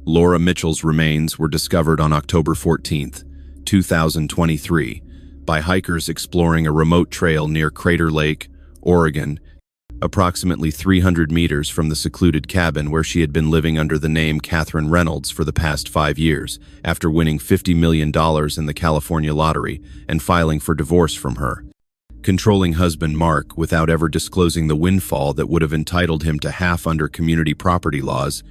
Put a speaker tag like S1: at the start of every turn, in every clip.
S1: Laura Mitchell's remains were discovered on October 14, 2023, by hikers exploring a remote trail near Crater Lake, Oregon, approximately 300 meters from the secluded cabin where she had been living under the name Catherine Reynolds for the past 5 years, after winning $50 million in the California lottery and filing for divorce from her. Controlling husband Mark, without ever disclosing the windfall that would have entitled him to half under community property laws,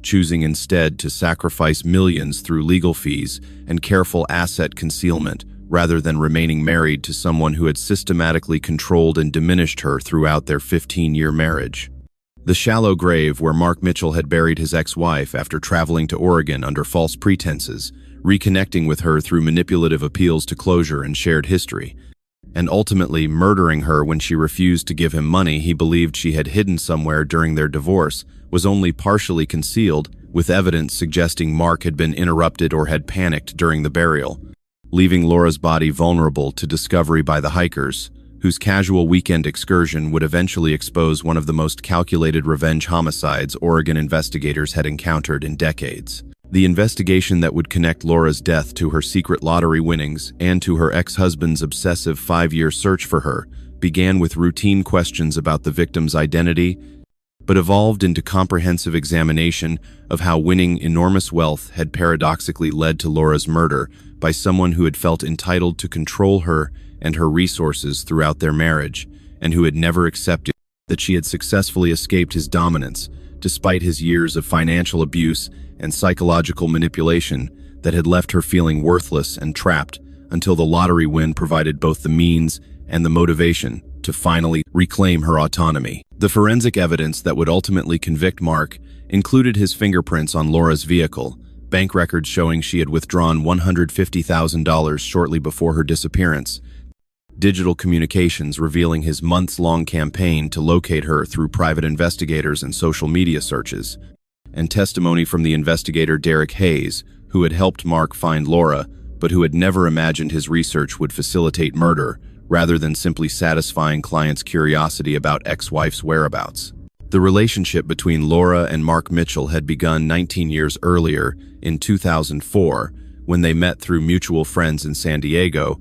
S1: choosing instead to sacrifice millions through legal fees and careful asset concealment rather than remaining married to someone who had systematically controlled and diminished her throughout their 15-year marriage. The shallow grave where Mark Mitchell had buried his ex-wife after traveling to Oregon under false pretenses, reconnecting with her through manipulative appeals to closure and shared history, and ultimately murdering her when she refused to give him money he believed she had hidden somewhere during their divorce, was only partially concealed, with evidence suggesting Mark had been interrupted or had panicked during the burial, leaving Laura's body vulnerable to discovery by the hikers, whose casual weekend excursion would eventually expose one of the most calculated revenge homicides Oregon investigators had encountered in decades. The investigation that would connect Laura's death to her secret lottery winnings and to her ex-husband's obsessive 5-year search for her began with routine questions about the victim's identity, but evolved into comprehensive examination of how winning enormous wealth had paradoxically led to Laura's murder by someone who had felt entitled to control her and her resources throughout their marriage, and who had never accepted that she had successfully escaped his dominance, despite his years of financial abuse and psychological manipulation that had left her feeling worthless and trapped until the lottery win provided both the means and the motivation to finally reclaim her autonomy. The forensic evidence that would ultimately convict Mark included his fingerprints on Laura's vehicle, bank records showing she had withdrawn $150,000 shortly before her disappearance, digital communications revealing his months-long campaign to locate her through private investigators and social media searches, and testimony from the investigator Derek Hayes, who had helped Mark find Laura, but who had never imagined his research would facilitate murder, rather than simply satisfying clients' curiosity about ex-wife's whereabouts. The relationship between Laura and Mark Mitchell had begun 19 years earlier, in 2004, when they met through mutual friends in San Diego,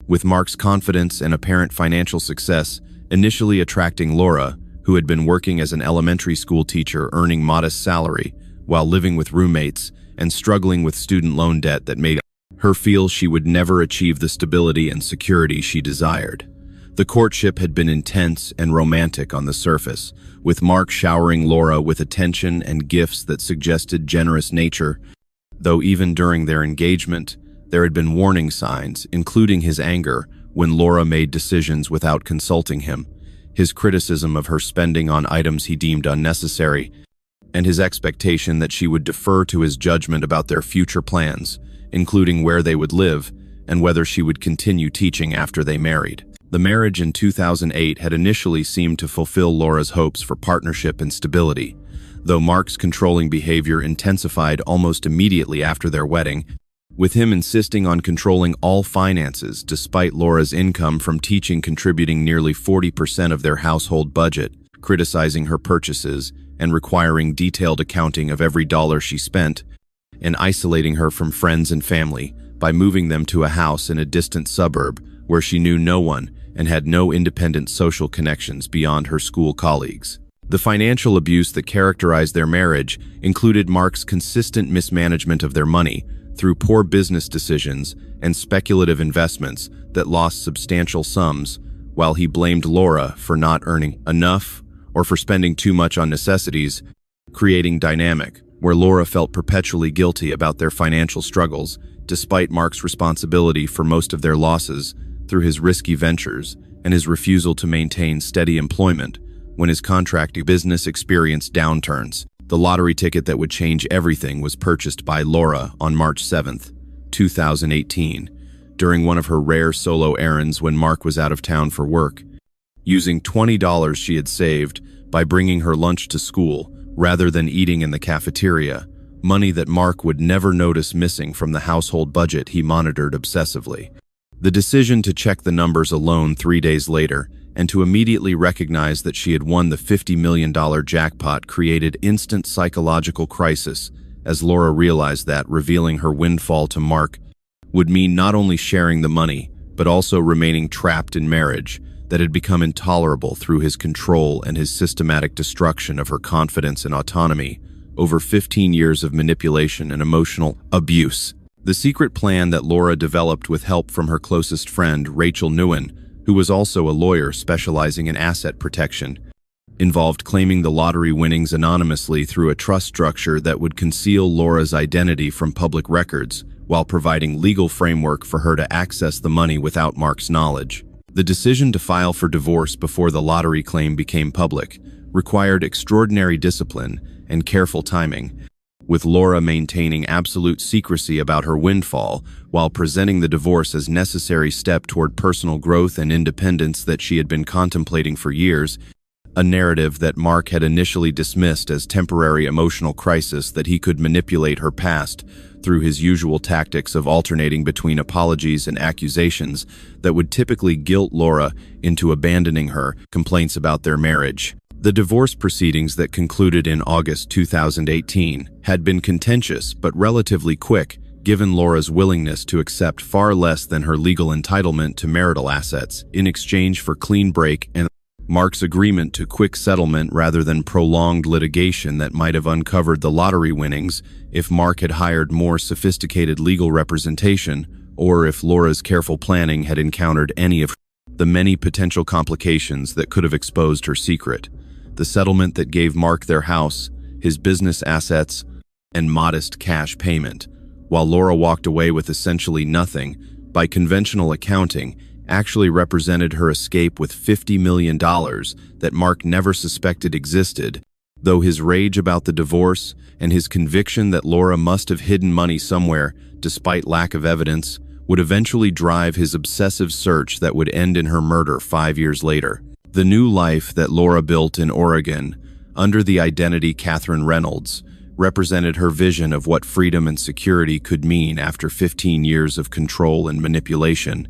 S1: with Mark's confidence and apparent financial success initially attracting Laura, who had been working as an elementary school teacher earning modest salary while living with roommates and struggling with student loan debt that made her feel she would never achieve the stability and security she desired. The courtship had been intense and romantic on the surface, with Mark showering Laura with attention and gifts that suggested generous nature, though even during their engagement, there had been warning signs, including his anger when Laura made decisions without consulting him, his criticism of her spending on items he deemed unnecessary, and his expectation that she would defer to his judgment about their future plans, including where they would live and whether she would continue teaching after they married. The marriage in 2008 had initially seemed to fulfill Laura's hopes for partnership and stability, though Mark's controlling behavior intensified almost immediately after their wedding, with him insisting on controlling all finances despite Laura's income from teaching contributing nearly 40% of their household budget, criticizing her purchases and requiring detailed accounting of every dollar she spent, and isolating her from friends and family by moving them to a house in a distant suburb where she knew no one and had no independent social connections beyond her school colleagues. The financial abuse that characterized their marriage included Mark's consistent mismanagement of their money through poor business decisions and speculative investments that lost substantial sums, while he blamed Laura for not earning enough or for spending too much on necessities, creating dynamic where Laura felt perpetually guilty about their financial struggles, despite Mark's responsibility for most of their losses through his risky ventures and his refusal to maintain steady employment when his contracting business experienced downturns. The lottery ticket that would change everything was purchased by Laura on March 7, 2018, during one of her rare solo errands when Mark was out of town for work, using $20 she had saved by bringing her lunch to school rather than eating in the cafeteria, money that Mark would never notice missing from the household budget he monitored obsessively. The decision to check the numbers alone 3 days later and to immediately recognize that she had won the $50 million jackpot created instant psychological crisis as Laura realized that revealing her windfall to Mark would mean not only sharing the money, but also remaining trapped in marriage that had become intolerable through his control and his systematic destruction of her confidence and autonomy over 15 years of manipulation and emotional abuse. The secret plan that Laura developed with help from her closest friend, Rachel Nguyen, who was also a lawyer specializing in asset protection, involved claiming the lottery winnings anonymously through a trust structure that would conceal Laura's identity from public records, while providing legal framework for her to access the money without Mark's knowledge. The decision to file for divorce before the lottery claim became public required extraordinary discipline and careful timing, with Laura maintaining absolute secrecy about her windfall while presenting the divorce as necessary step toward personal growth and independence that she had been contemplating for years, a narrative that Mark had initially dismissed as temporary emotional crisis that he could manipulate her past through his usual tactics of alternating between apologies and accusations that would typically guilt Laura into abandoning her, complaints about their marriage. The divorce proceedings that concluded in August 2018 had been contentious but relatively quick, given Laura's willingness to accept far less than her legal entitlement to marital assets in exchange for clean break and Mark's agreement to quick settlement rather than prolonged litigation that might have uncovered the lottery winnings if Mark had hired more sophisticated legal representation, or if Laura's careful planning had encountered any of the many potential complications that could have exposed her secret. The settlement that gave Mark their house, his business assets, and modest cash payment, while Laura walked away with essentially nothing, by conventional accounting, actually represented her escape with $50 million that Mark never suspected existed, though his rage about the divorce and his conviction that Laura must have hidden money somewhere, despite lack of evidence, would eventually drive his obsessive search that would end in her murder 5 years later. The new life that Laura built in Oregon, under the identity Catherine Reynolds, represented her vision of what freedom and security could mean after 15 years of control and manipulation.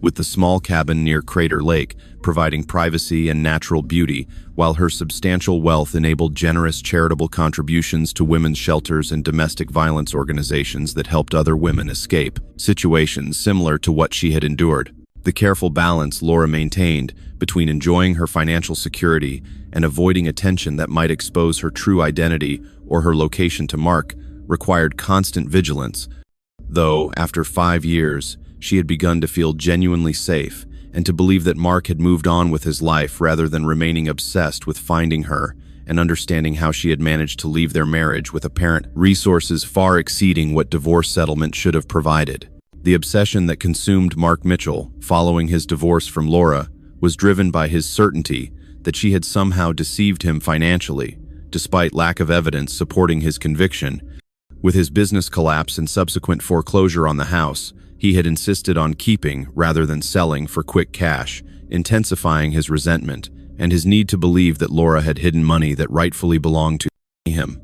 S1: With the small cabin near Crater Lake providing privacy and natural beauty, while her substantial wealth enabled generous charitable contributions to women's shelters and domestic violence organizations that helped other women escape situations similar to what she had endured. The careful balance Laura maintained between enjoying her financial security and avoiding attention that might expose her true identity or her location to Mark required constant vigilance, though after 5 years, she had begun to feel genuinely safe and to believe that Mark had moved on with his life rather than remaining obsessed with finding her and understanding how she had managed to leave their marriage with apparent resources far exceeding what divorce settlement should have provided. The obsession that consumed Mark Mitchell following his divorce from Laura was driven by his certainty that she had somehow deceived him financially, despite lack of evidence supporting his conviction. With his business collapse and subsequent foreclosure on the house, he had insisted on keeping rather than selling for quick cash, intensifying his resentment and his need to believe that Laura had hidden money that rightfully belonged to him.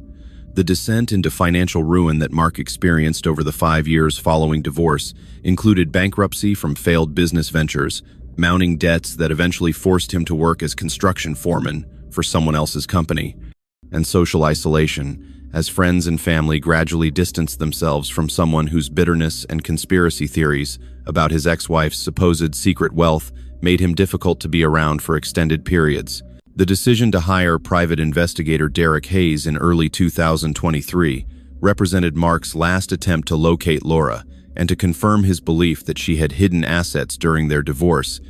S1: The descent into financial ruin that Mark experienced over the 5 years following divorce included bankruptcy from failed business ventures, mounting debts that eventually forced him to work as construction foreman for someone else's company, and social isolation, as friends and family gradually distanced themselves from someone whose bitterness and conspiracy theories about his ex-wife's supposed secret wealth made him difficult to be around for extended periods. The decision to hire private investigator Derek Hayes in early 2023 represented Mark's last attempt to locate Laura and to confirm his belief that she had hidden assets during their divorce,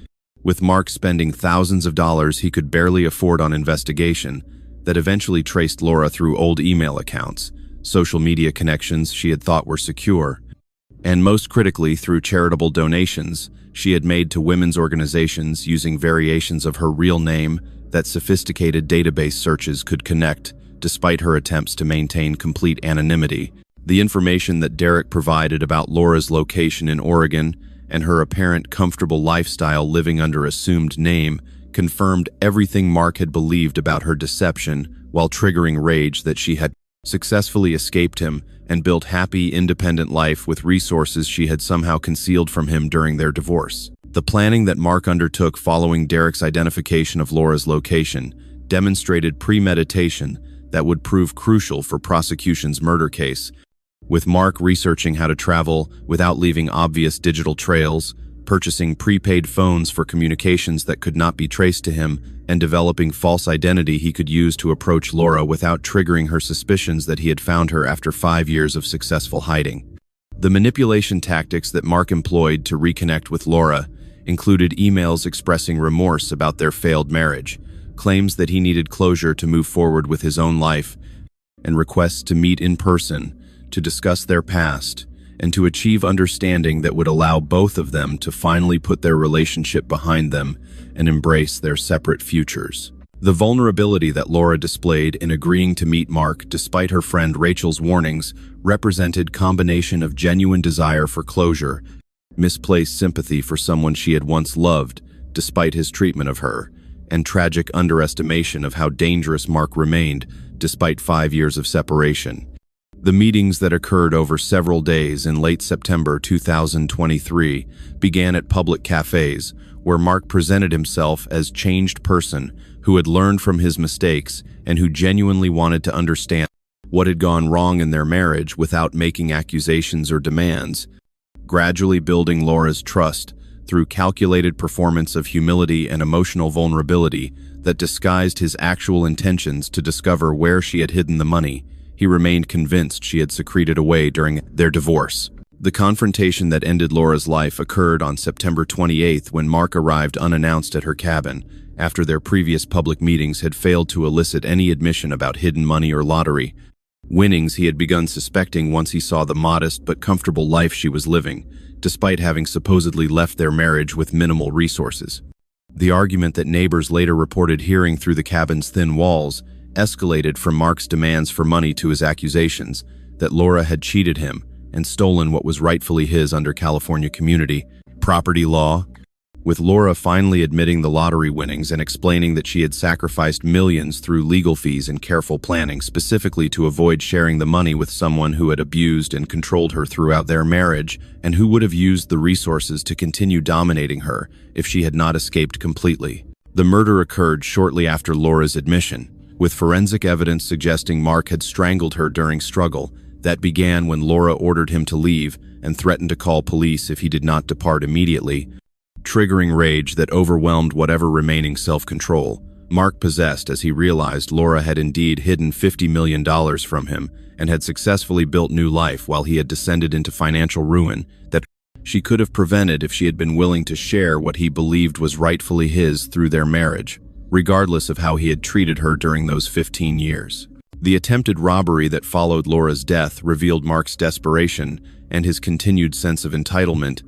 S1: with Mark spending thousands of dollars he could barely afford on investigation that eventually traced Laura through old email accounts, social media connections she had thought were secure, and most critically through charitable donations she had made to women's organizations using variations of her real name that sophisticated database searches could connect, despite her attempts to maintain complete anonymity. The information that Derek provided about Laura's location in Oregon and her apparent comfortable lifestyle living under assumed name confirmed everything Mark had believed about her deception while triggering rage that she had successfully escaped him and built happy, independent life with resources she had somehow concealed from him during their divorce. The planning that Mark undertook following Derek's identification of Laura's location demonstrated premeditation that would prove crucial for prosecution's murder case. With Mark researching how to travel without leaving obvious digital trails, purchasing prepaid phones for communications that could not be traced to him, and developing false identity he could use to approach Laura without triggering her suspicions that he had found her after 5 years of successful hiding. The manipulation tactics that Mark employed to reconnect with Laura included emails expressing remorse about their failed marriage, claims that he needed closure to move forward with his own life, and requests to meet in person to discuss their past and to achieve understanding that would allow both of them to finally put their relationship behind them and embrace their separate futures. The vulnerability that Laura displayed in agreeing to meet Mark despite her friend Rachel's warnings represented combination of genuine desire for closure, misplaced sympathy for someone she had once loved despite his treatment of her, and tragic underestimation of how dangerous Mark remained despite 5 years of separation. The meetings that occurred over several days in late September 2023 began at public cafes, where Mark presented himself as changed person who had learned from his mistakes and who genuinely wanted to understand what had gone wrong in their marriage without making accusations or demands, gradually building Laura's trust through calculated performance of humility and emotional vulnerability that disguised his actual intentions to discover where she had hidden the money. He remained convinced she had secreted away during their divorce. The confrontation that ended Laura's life occurred on September 28th when Mark arrived unannounced at her cabin, after their previous public meetings had failed to elicit any admission about hidden money or lottery, winnings he had begun suspecting once he saw the modest but comfortable life she was living, despite having supposedly left their marriage with minimal resources. The argument that neighbors later reported hearing through the cabin's thin walls escalated from Mark's demands for money to his accusations that Laura had cheated him and stolen what was rightfully his under California community property law, with Laura finally admitting the lottery winnings and explaining that she had sacrificed millions through legal fees and careful planning specifically to avoid sharing the money with someone who had abused and controlled her throughout their marriage and who would have used the resources to continue dominating her if she had not escaped completely. The murder occurred shortly after Laura's admission, with forensic evidence suggesting Mark had strangled her during struggle that began when Laura ordered him to leave and threatened to call police if he did not depart immediately, triggering rage that overwhelmed whatever remaining self-control Mark possessed as he realized Laura had indeed hidden $50 million from him and had successfully built new life while he had descended into financial ruin that she could have prevented if she had been willing to share what he believed was rightfully his through their marriage, regardless of how he had treated her during those 15 years. The attempted robbery that followed Laura's death revealed Mark's desperation and his continued sense of entitlement,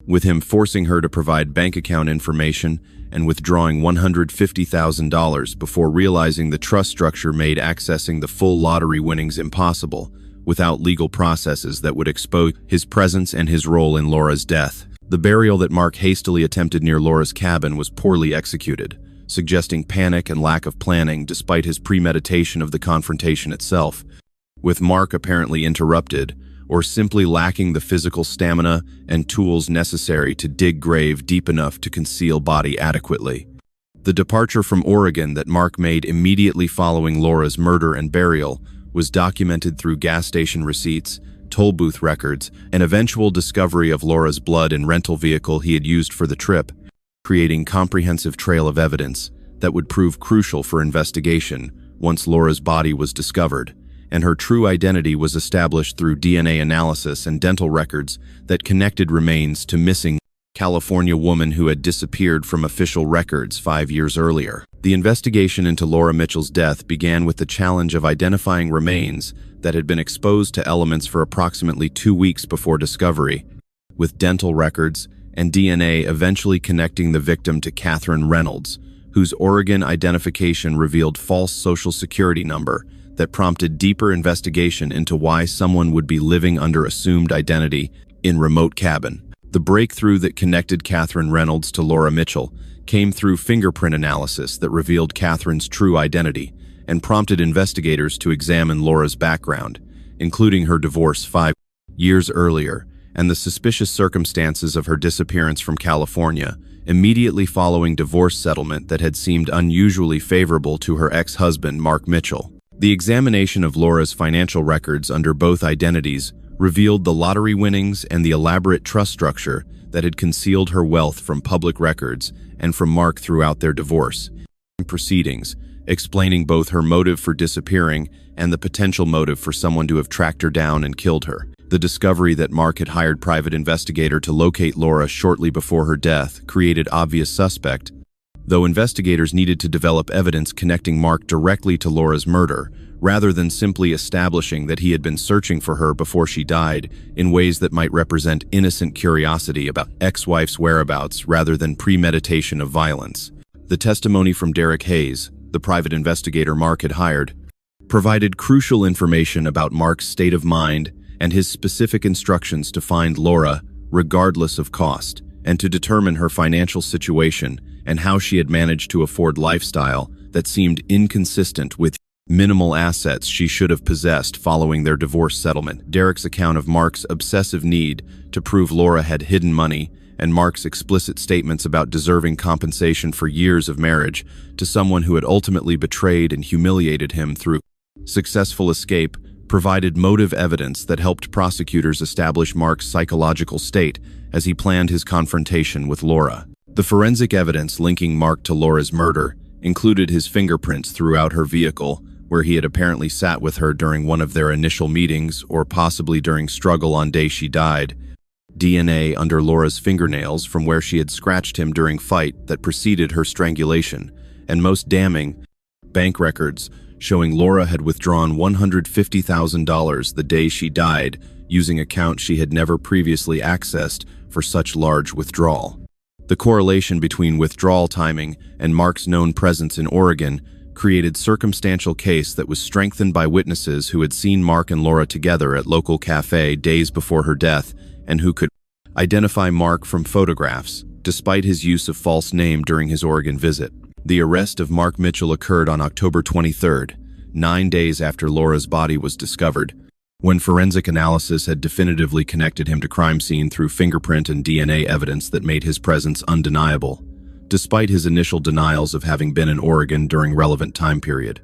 S1: with him forcing her to provide bank account information and withdrawing $150,000 before realizing the trust structure made accessing the full lottery winnings impossible without legal processes that would expose his presence and his role in Laura's death. The burial that Mark hastily attempted near Laura's cabin was poorly executed, suggesting panic and lack of planning despite his premeditation of the confrontation itself, with Mark apparently interrupted or simply lacking the physical stamina and tools necessary to dig grave deep enough to conceal body adequately. The departure from Oregon that Mark made immediately following Laura's murder and burial was documented through gas station receipts, toll booth records, and eventual discovery of Laura's blood and rental vehicle he had used for the trip, creating comprehensive trail of evidence that would prove crucial for investigation once Laura's body was discovered, and her true identity was established through DNA analysis and dental records that connected remains to missing California woman who had disappeared from official records 5 years earlier. The investigation into Laura Mitchell's death began with the challenge of identifying remains that had been exposed to elements for approximately 2 weeks before discovery, with dental records and DNA eventually connecting the victim to Catherine Reynolds, whose Oregon identification revealed false social security number that prompted deeper investigation into why someone would be living under assumed identity in remote cabin. The breakthrough that connected Catherine Reynolds to Laura Mitchell came through fingerprint analysis that revealed Catherine's true identity and prompted investigators to examine Laura's background, including her divorce 5 years earlier and the suspicious circumstances of her disappearance from California immediately following divorce settlement that had seemed unusually favorable to her ex-husband Mark Mitchell. The examination of Laura's financial records under both identities revealed the lottery winnings and the elaborate trust structure that had concealed her wealth from public records and from Mark throughout their divorce proceedings, explaining both her motive for disappearing and the potential motive for someone to have tracked her down and killed her. The discovery that Mark had hired private investigator to locate Laura shortly before her death created obvious suspect, though investigators needed to develop evidence connecting Mark directly to Laura's murder, rather than simply establishing that he had been searching for her before she died in ways that might represent innocent curiosity about ex-wife's whereabouts rather than premeditation of violence. The testimony from Derek Hayes, the private investigator Mark had hired, provided crucial information about Mark's state of mind and his specific instructions to find Laura, regardless of cost, and to determine her financial situation and how she had managed to afford lifestyle that seemed inconsistent with minimal assets she should have possessed following their divorce settlement. Derek's account of Mark's obsessive need to prove Laura had hidden money and Mark's explicit statements about deserving compensation for years of marriage to someone who had ultimately betrayed and humiliated him through successful escape provided motive evidence that helped prosecutors establish Mark's psychological state as he planned his confrontation with Laura. The forensic evidence linking Mark to Laura's murder included his fingerprints throughout her vehicle, where he had apparently sat with her during one of their initial meetings or possibly during struggle on day she died, DNA under Laura's fingernails from where she had scratched him during fight that preceded her strangulation, and most damning, bank records showing Laura had withdrawn $150,000 the day she died using accounts she had never previously accessed for such large withdrawal. The correlation between withdrawal timing and Mark's known presence in Oregon created circumstantial case that was strengthened by witnesses who had seen Mark and Laura together at local cafe days before her death and who could identify Mark from photographs, despite his use of false name during his Oregon visit. The arrest of Mark Mitchell occurred on October 23rd, 9 days after Laura's body was discovered, when forensic analysis had definitively connected him to crime scene through fingerprint and DNA evidence that made his presence undeniable, despite his initial denials of having been in Oregon during relevant time period.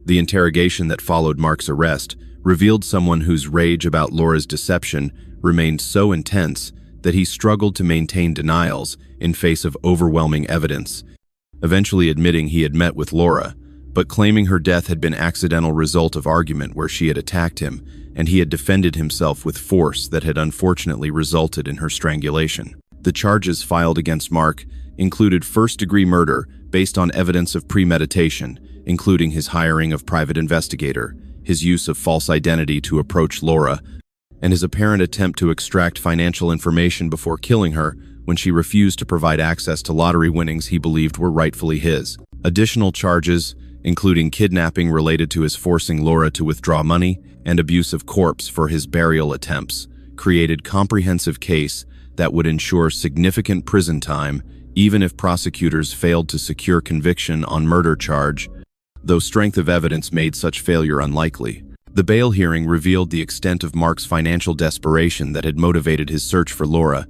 S1: The interrogation that followed Mark's arrest revealed someone whose rage about Laura's deception remained so intense that he struggled to maintain denials in face of overwhelming evidence, eventually admitting he had met with Laura, but claiming her death had been accidental result of argument where she had attacked him, and he had defended himself with force that had unfortunately resulted in her strangulation. The charges filed against Mark included first-degree murder based on evidence of premeditation, including his hiring of private investigator, his use of false identity to approach Laura, and his apparent attempt to extract financial information before killing her when she refused to provide access to lottery winnings he believed were rightfully his. Additional charges, including kidnapping related to his forcing Laura to withdraw money and abuse of corpse for his burial attempts, created comprehensive case that would ensure significant prison time even if prosecutors failed to secure conviction on murder charge, though strength of evidence made such failure unlikely. The bail hearing revealed the extent of Mark's financial desperation that had motivated his search for Laura,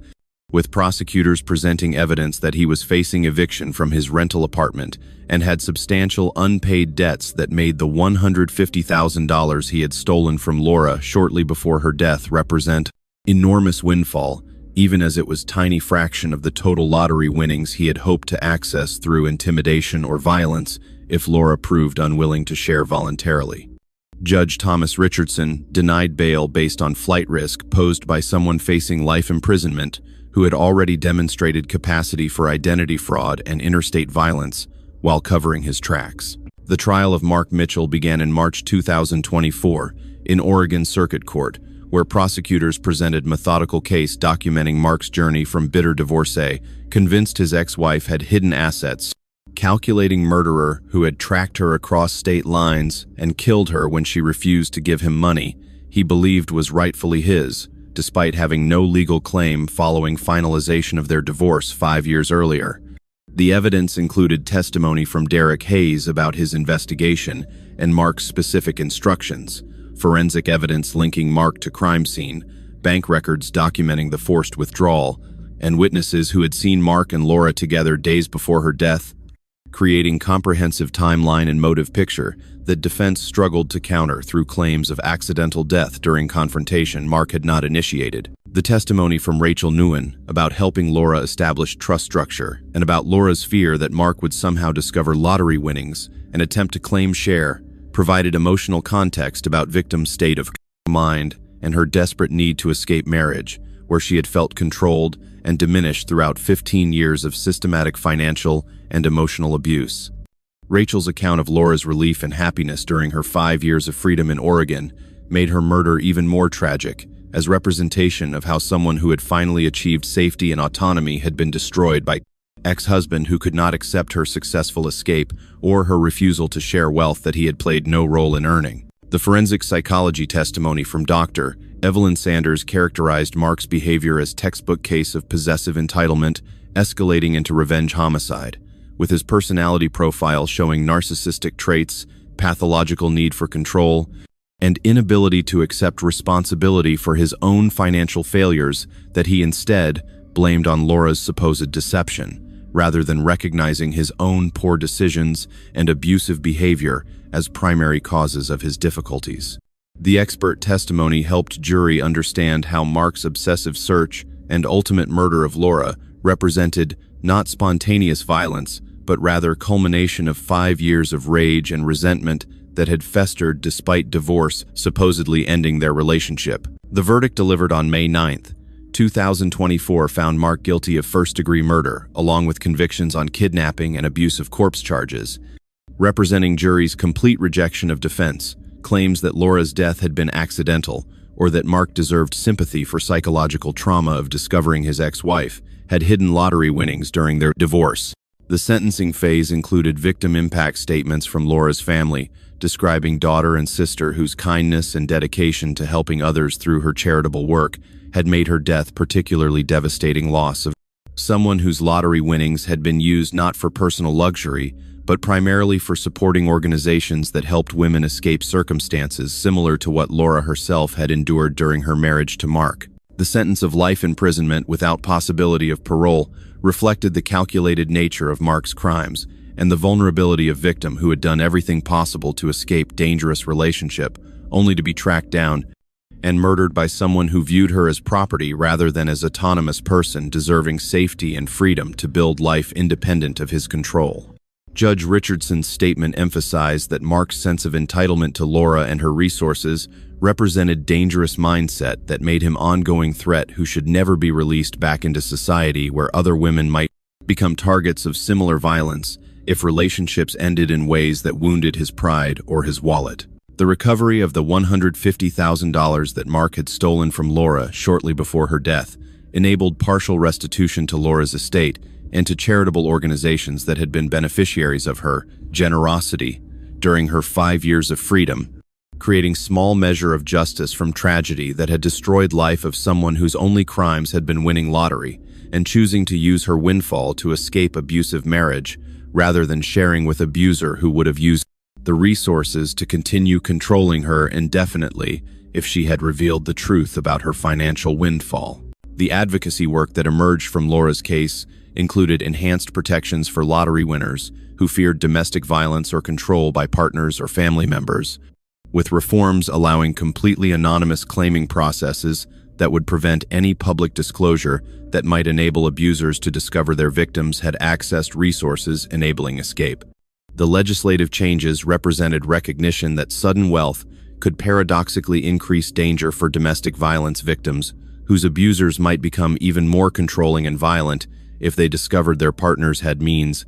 S1: with prosecutors presenting evidence that he was facing eviction from his rental apartment and had substantial unpaid debts that made the $150,000 he had stolen from Laura shortly before her death represent enormous windfall, even as it was a tiny fraction of the total lottery winnings he had hoped to access through intimidation or violence if Laura proved unwilling to share voluntarily. Judge Thomas Richardson denied bail based on flight risk posed by someone facing life imprisonment who had already demonstrated capacity for identity fraud and interstate violence while covering his tracks. The trial of Mark Mitchell began in March 2024 in Oregon Circuit Court, where prosecutors presented methodical case documenting Mark's journey from bitter divorcee, convinced his ex-wife had hidden assets, calculating murderer who had tracked her across state lines and killed her when she refused to give him money he believed was rightfully his, despite having no legal claim following finalization of their divorce 5 years earlier. The evidence included testimony from Derek Hayes about his investigation and Mark's specific instructions, forensic evidence linking Mark to crime scene, bank records documenting the forced withdrawal, and witnesses who had seen Mark and Laura together days before her death, creating comprehensive timeline and motive picture that defense struggled to counter through claims of accidental death during confrontation Mark had not initiated. The testimony from Rachel Nguyen about helping Laura establish trust structure and about Laura's fear that Mark would somehow discover lottery winnings and attempt to claim share provided emotional context about victim's state of mind and her desperate need to escape marriage, where she had felt controlled and diminished throughout 15 years of systematic financial and emotional abuse. Rachel's account of Laura's relief and happiness during her 5 years of freedom in Oregon made her murder even more tragic, as representation of how someone who had finally achieved safety and autonomy had been destroyed by ex-husband who could not accept her successful escape or her refusal to share wealth that he had played no role in earning. The forensic psychology testimony from Dr. Evelyn Sanders characterized Mark's behavior as textbook case of possessive entitlement escalating into revenge homicide, with his personality profile showing narcissistic traits, pathological need for control, and inability to accept responsibility for his own financial failures that he instead blamed on Laura's supposed deception, rather than recognizing his own poor decisions and abusive behavior as primary causes of his difficulties. The expert testimony helped jury understand how Mark's obsessive search and ultimate murder of Laura represented not spontaneous violence, but rather culmination of 5 years of rage and resentment that had festered despite divorce supposedly ending their relationship. The verdict delivered on May 9, 2024 found Mark guilty of first-degree murder, along with convictions on kidnapping and abuse of corpse charges, representing jury's complete rejection of defense, claims that Laura's death had been accidental, or that Mark deserved sympathy for psychological trauma of discovering his ex-wife had hidden lottery winnings during their divorce. The sentencing phase included victim impact statements from Laura's family, describing daughter and sister whose kindness and dedication to helping others through her charitable work had made her death particularly devastating loss of someone whose lottery winnings had been used not for personal luxury, but primarily for supporting organizations that helped women escape circumstances similar to what Laura herself had endured during her marriage to Mark. The sentence of life imprisonment without possibility of parole reflected the calculated nature of Mark's crimes and the vulnerability of victim who had done everything possible to escape dangerous relationship, only to be tracked down and murdered by someone who viewed her as property rather than as autonomous person deserving safety and freedom to build life independent of his control. Judge Richardson's statement emphasized that Mark's sense of entitlement to Laura and her resources represented dangerous mindset that made him ongoing threat who should never be released back into society where other women might become targets of similar violence if relationships ended in ways that wounded his pride or his wallet. The recovery of the $150,000 that Mark had stolen from Laura shortly before her death enabled partial restitution to Laura's estate and to charitable organizations that had been beneficiaries of her generosity during her 5 years of freedom, creating small measure of justice from tragedy that had destroyed life of someone whose only crimes had been winning lottery and choosing to use her windfall to escape abusive marriage rather than sharing with abuser who would have used the resources to continue controlling her indefinitely if she had revealed the truth about her financial windfall. The advocacy work that emerged from Laura's case included enhanced protections for lottery winners who feared domestic violence or control by partners or family members, with reforms allowing completely anonymous claiming processes that would prevent any public disclosure that might enable abusers to discover their victims had accessed resources enabling escape. The legislative changes represented recognition that sudden wealth could paradoxically increase danger for domestic violence victims, whose abusers might become even more controlling and violent if they discovered their partners had means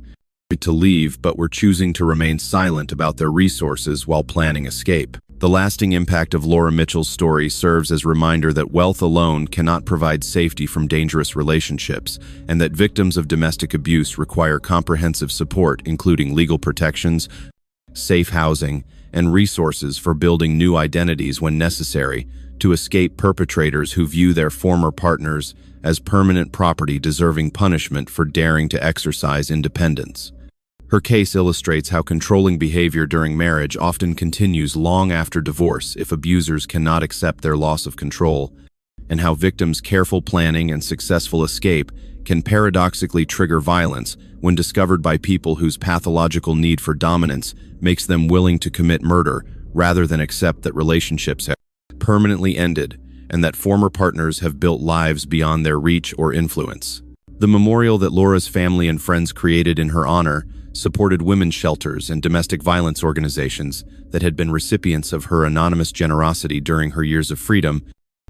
S1: to leave but were choosing to remain silent about their resources while planning escape. The lasting impact of Laura Mitchell's story serves as a reminder that wealth alone cannot provide safety from dangerous relationships, and that victims of domestic abuse require comprehensive support, including legal protections, safe housing, and resources for building new identities when necessary to escape perpetrators who view their former partners as permanent property deserving punishment for daring to exercise independence. Her case illustrates how controlling behavior during marriage often continues long after divorce if abusers cannot accept their loss of control and how victims' careful planning and successful escape can paradoxically trigger violence when discovered by people whose pathological need for dominance makes them willing to commit murder rather than accept that relationships have permanently ended and that former partners have built lives beyond their reach or influence. The memorial that Laura's family and friends created in her honor supported women's shelters and domestic violence organizations that had been recipients of her anonymous generosity during her years of freedom,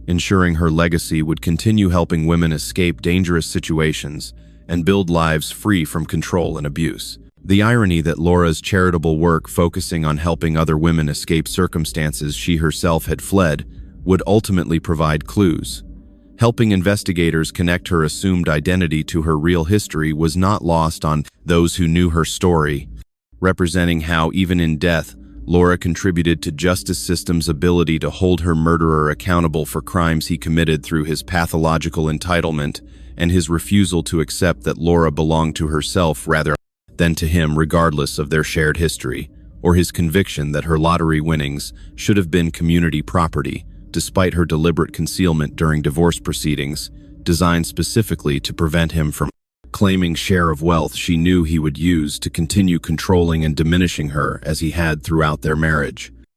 S1: ensuring her legacy would continue helping women escape dangerous situations and build lives free from control and abuse. The irony that Laura's charitable work focusing on helping other women escape circumstances she herself had fled would ultimately provide clues. Helping investigators connect her assumed identity to her real history was not lost on those who knew her story, representing how, even in death, Laura contributed to justice system's ability to hold her murderer accountable for crimes he committed through his pathological entitlement and his refusal to accept that Laura belonged to herself rather than to him, regardless of their shared history, or his conviction that her lottery winnings should have been community property, despite her deliberate concealment during divorce proceedings, designed specifically to prevent him from claiming share of wealth she knew he would use to continue controlling and diminishing her as he had throughout their marriage.